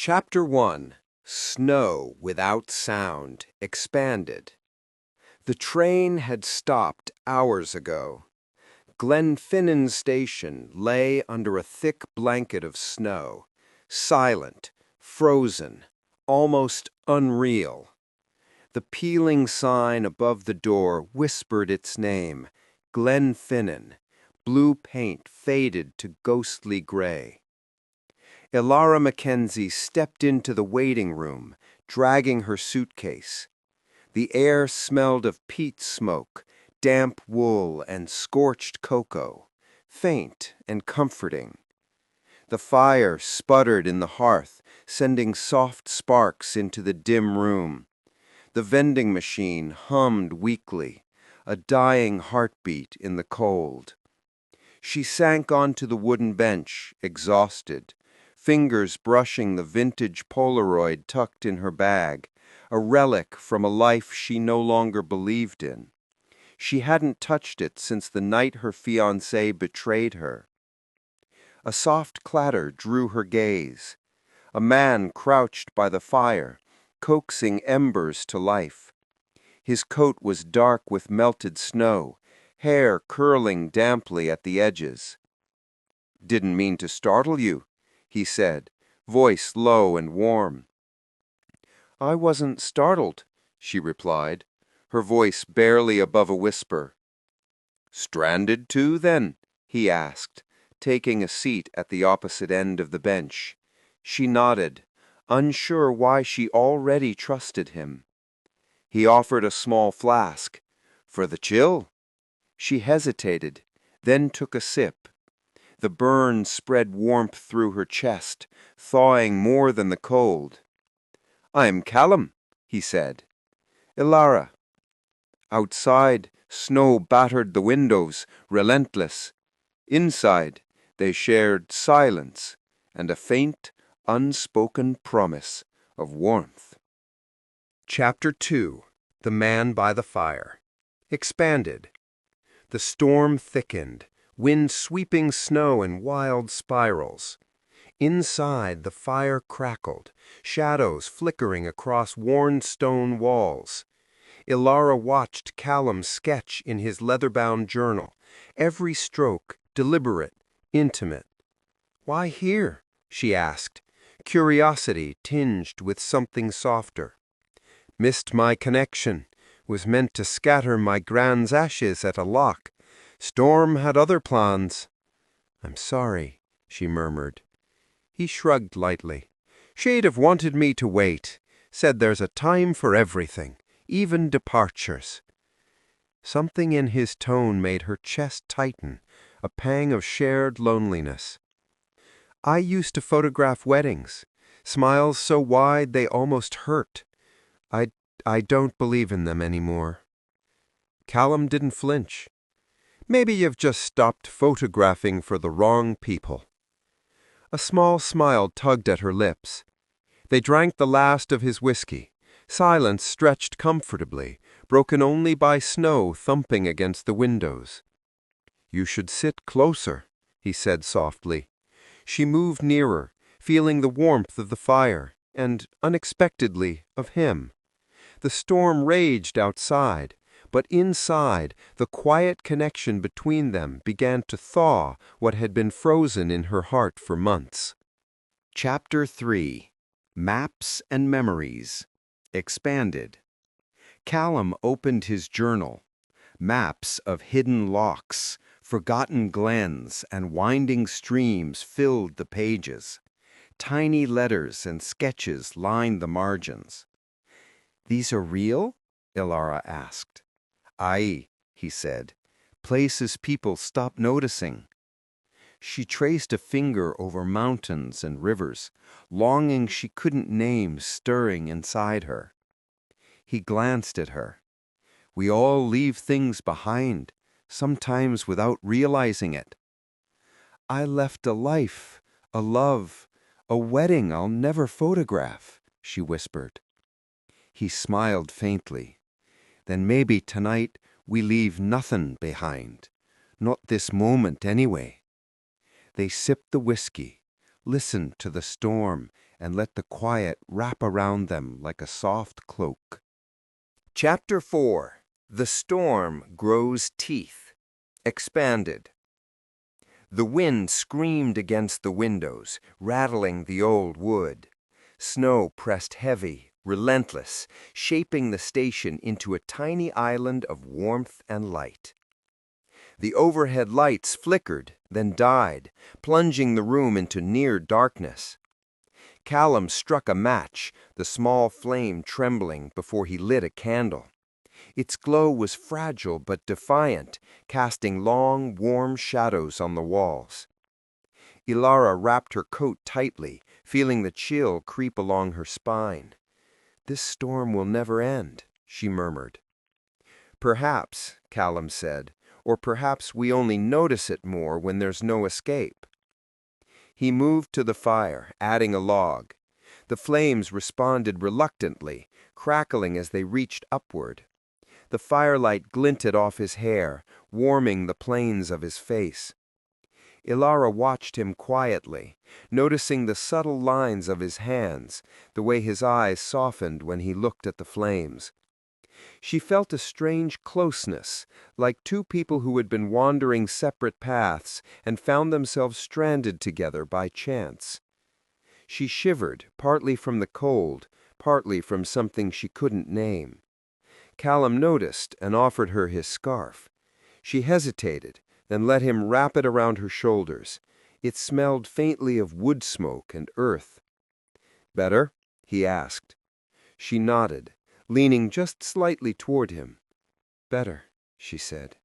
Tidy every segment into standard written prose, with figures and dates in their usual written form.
Chapter 1. Snow Without Sound Expanded. The train had stopped hours ago. Glenfinnan Station lay under a thick blanket of snow, silent, frozen, almost unreal. The peeling sign above the door whispered its name, Glenfinnan, blue paint faded to ghostly gray. Elara Mackenzie stepped into the waiting room, dragging her suitcase. The air smelled of peat smoke, damp wool, and scorched cocoa, faint and comforting. The fire sputtered in the hearth, sending soft sparks into the dim room. The vending machine hummed weakly, a dying heartbeat in the cold. She sank onto the wooden bench, exhausted, fingers brushing the vintage Polaroid tucked in her bag, a relic from a life she no longer believed in. She hadn't touched it since the night her fiancé betrayed her. A soft clatter drew her gaze. A man crouched by the fire, coaxing embers to life. His coat was dark with melted snow, hair curling damply at the edges. "Didn't mean to startle you," he said, voice low and warm. "I wasn't startled," she replied, her voice barely above a whisper. "Stranded too, then?" he asked, taking a seat at the opposite end of the bench. She nodded, unsure why she already trusted him. He offered a small flask. "For the chill?" She hesitated, then took a sip. The burn spread warmth through her chest, thawing more than the cold. "I'm Callum," he said. "Elara." Outside, snow battered the windows, relentless. Inside, they shared silence and a faint, unspoken promise of warmth. Chapter 2. The Man by the Fire. Expanded. The storm thickened, wind sweeping snow in wild spirals. Inside, the fire crackled, shadows flickering across worn stone walls. Elara watched Callum sketch in his leather-bound journal, every stroke deliberate, intimate. "Why here?" she asked, curiosity tinged with something softer. "Missed my connection. Was meant to scatter my grand's ashes at a loch. Storm had other plans." "I'm sorry," she murmured. He shrugged lightly. "She'd have wanted me to wait. Said there's a time for everything, even departures." Something in his tone made her chest tighten, a pang of shared loneliness. "I used to photograph weddings, smiles so wide they almost hurt. I don't believe in them anymore." Callum didn't flinch. "Maybe you've just stopped photographing for the wrong people." A small smile tugged at her lips. They drank the last of his whiskey. Silence stretched comfortably, broken only by snow thumping against the windows. "You should sit closer," he said softly. She moved nearer, feeling the warmth of the fire, and, unexpectedly, of him. The storm raged outside, but inside, the quiet connection between them began to thaw what had been frozen in her heart for months. Chapter 3. Maps and Memories. Expanded. Callum opened his journal. Maps of hidden lochs, forgotten glens, and winding streams filled the pages. Tiny letters and sketches lined the margins. "These are real?" Elara asked. "Aye," he said. "Places people stop noticing." She traced a finger over mountains and rivers, longing she couldn't name stirring inside her. He glanced at her. "We all leave things behind, sometimes without realizing it." "I left a life, a love, a wedding I'll never photograph," she whispered. He smiled faintly. "Then maybe tonight we leave nothing behind. Not this moment, anyway." They sipped the whiskey, listened to the storm, and let the quiet wrap around them like a soft cloak. Chapter 4. The Storm Grows Teeth. Expanded. The wind screamed against the windows, rattling the old wood. Snow pressed heavy, relentless, shaping the station into a tiny island of warmth and light. The overhead lights flickered, then died, plunging the room into near darkness. Callum struck a match, the small flame trembling before he lit a candle. Its glow was fragile but defiant, casting long, warm shadows on the walls. Elara wrapped her coat tightly, feeling the chill creep along her spine. "This storm will never end," she murmured. "Perhaps," Callum said, "or perhaps we only notice it more when there's no escape." He moved to the fire, adding a log. The flames responded reluctantly, crackling as they reached upward. The firelight glinted off his hair, warming the planes of his face. Elara watched him quietly, noticing the subtle lines of his hands, the way his eyes softened when he looked at the flames. She felt a strange closeness, like two people who had been wandering separate paths and found themselves stranded together by chance. She shivered, partly from the cold, partly from something she couldn't name. Callum noticed and offered her his scarf. She hesitated, then let him wrap it around her shoulders. It smelled faintly of wood smoke and earth. "Better?" he asked. She nodded, leaning just slightly toward him. "Better," she said.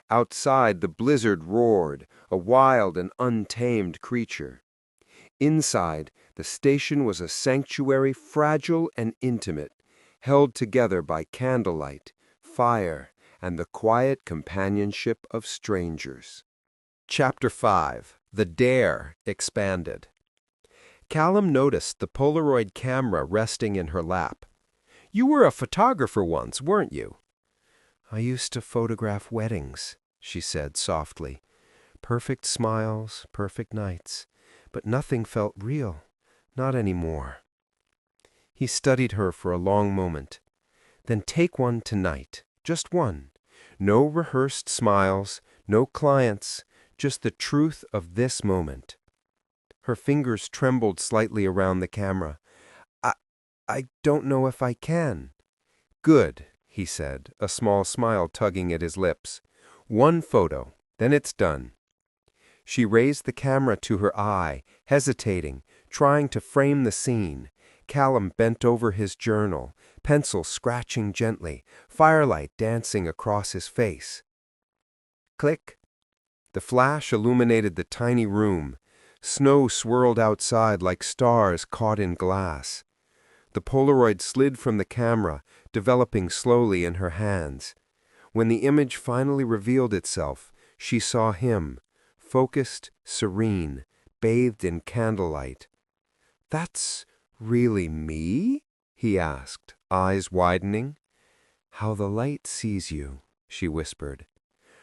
Outside, the blizzard roared, a wild and untamed creature. Inside, the station was a sanctuary fragile and intimate, held together by candlelight, fire, and the quiet companionship of strangers. Chapter 5. The Dare Expanded. Callum noticed the Polaroid camera resting in her lap. "You were a photographer once, weren't you?" "I used to photograph weddings," she said softly. "Perfect smiles, perfect nights. But nothing felt real. Not anymore." He studied her for a long moment. "Then take one tonight. Just one. No rehearsed smiles, no clients, just the truth of this moment." Her fingers trembled slightly around the camera. I don't know if I can." "Good," he said, a small smile tugging at his lips. "One photo, then it's done." She raised the camera to her eye, hesitating, trying to frame the scene. Callum bent over his journal, pencil scratching gently, firelight dancing across his face. Click. The flash illuminated the tiny room. Snow swirled outside like stars caught in glass. The Polaroid slid from the camera, developing slowly in her hands. When the image finally revealed itself, she saw him, focused, serene, bathed in candlelight. "That's really me?" he asked, eyes widening. "How the light sees you," she whispered.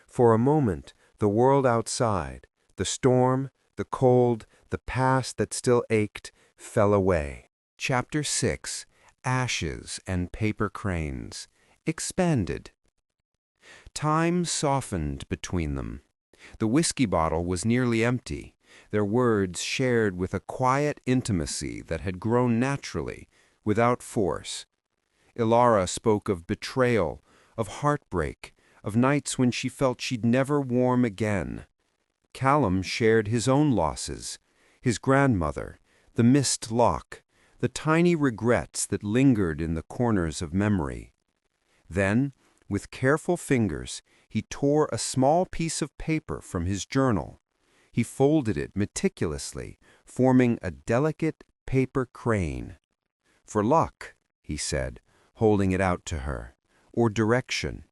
For a moment, the world outside, the storm, the cold, the past that still ached, fell away. Chapter 6. Ashes and Paper Cranes. Expanded. Time softened between them. The whiskey bottle was nearly empty, their words shared with a quiet intimacy that had grown naturally, without force. Elara spoke of betrayal, of heartbreak, of nights when she felt she'd never warm again. Callum shared his own losses, his grandmother, the missed lock, the tiny regrets that lingered in the corners of memory. Then, with careful fingers, he tore a small piece of paper from his journal. He folded it meticulously, forming a delicate paper crane. "For luck," he said, holding it out to her, "or direction."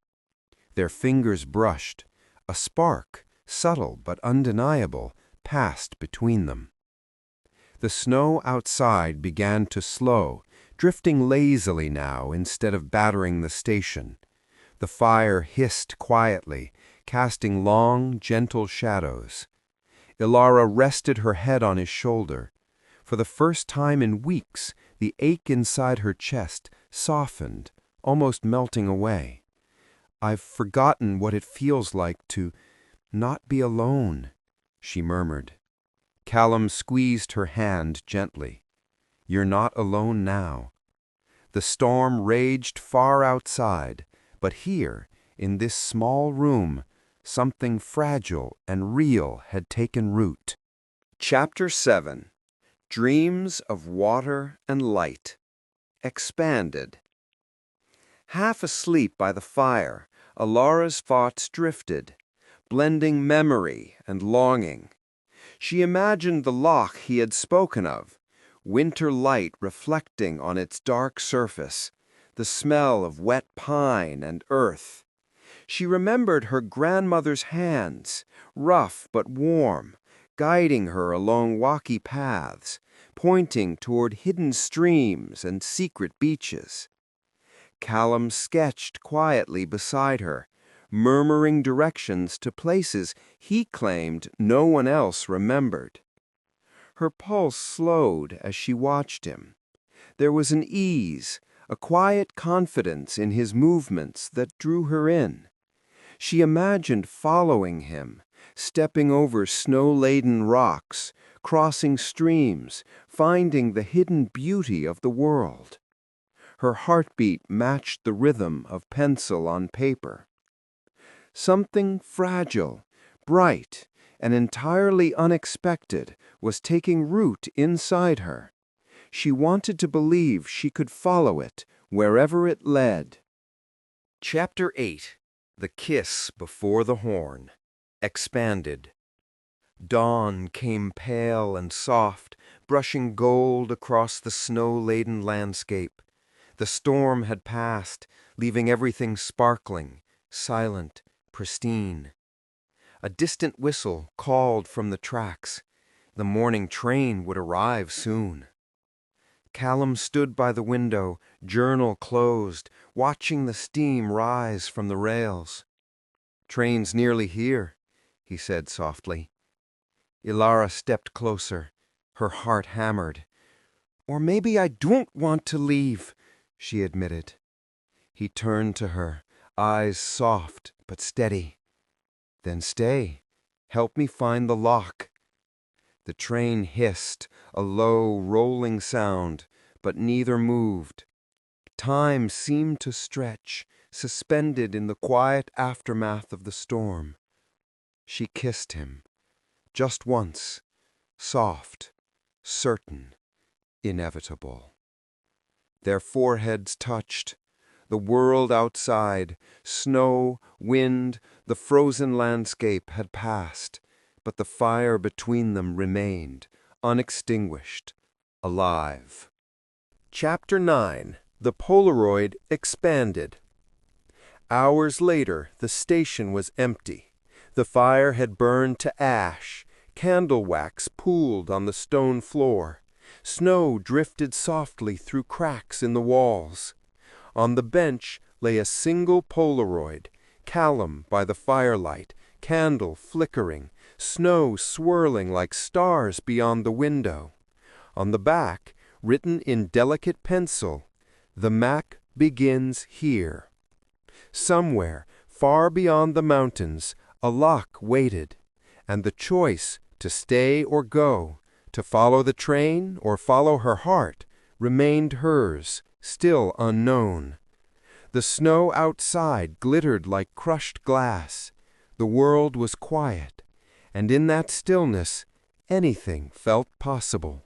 Their fingers brushed. A spark, subtle but undeniable, passed between them. The snow outside began to slow, drifting lazily now instead of battering the station. The fire hissed quietly, casting long, gentle shadows. Elara rested her head on his shoulder. For the first time in weeks, the ache inside her chest softened, almost melting away. "I've forgotten what it feels like to not be alone," she murmured. Callum squeezed her hand gently. "You're not alone now." The storm raged far outside, but here, in this small room, something fragile and real had taken root. Chapter 7. Dreams of Water and Light. Expanded. Half asleep by the fire, Elara's thoughts drifted, blending memory and longing. She imagined the loch he had spoken of, winter light reflecting on its dark surface, the smell of wet pine and earth. She remembered her grandmother's hands, rough but warm, guiding her along rocky paths, pointing toward hidden streams and secret beaches. Callum sketched quietly beside her, murmuring directions to places he claimed no one else remembered. Her pulse slowed as she watched him. There was an ease, a quiet confidence in his movements that drew her in. She imagined following him, stepping over snow-laden rocks, crossing streams, finding the hidden beauty of the world. Her heartbeat matched the rhythm of pencil on paper. Something fragile, bright, and entirely unexpected was taking root inside her. She wanted to believe she could follow it wherever it led. Chapter 8. The Kiss Before the Horn. Expanded. Dawn came pale and soft, brushing gold across the snow-laden landscape. The storm had passed, leaving everything sparkling, silent, pristine. A distant whistle called from the tracks. The morning train would arrive soon. Callum stood by the window, journal closed, watching the steam rise from the rails. "Train's nearly here," he said softly. Elara stepped closer, her heart hammered. "Or maybe I don't want to leave," she admitted. He turned to her, eyes soft but steady. "Then stay. Help me find the lock." The train hissed, a low, rolling sound, but neither moved. Time seemed to stretch, suspended in the quiet aftermath of the storm. She kissed him, just once, soft, certain, inevitable. Their foreheads touched. The world outside, snow, wind, the frozen landscape had passed, but the fire between them remained, unextinguished, alive. Chapter 9. The Polaroid Expanded. Hours later, the station was empty. The fire had burned to ash, candle wax pooled on the stone floor. Snow drifted softly through cracks in the walls. On the bench lay a single Polaroid, Callum by the firelight, candle flickering, snow swirling like stars beyond the window. On the back, written in delicate pencil, "The map begins here." Somewhere, far beyond the mountains, a loch waited, and the choice to stay or go, to follow the train or follow her heart, remained hers, still unknown. The snow outside glittered like crushed glass. The world was quiet, and in that stillness, anything felt possible.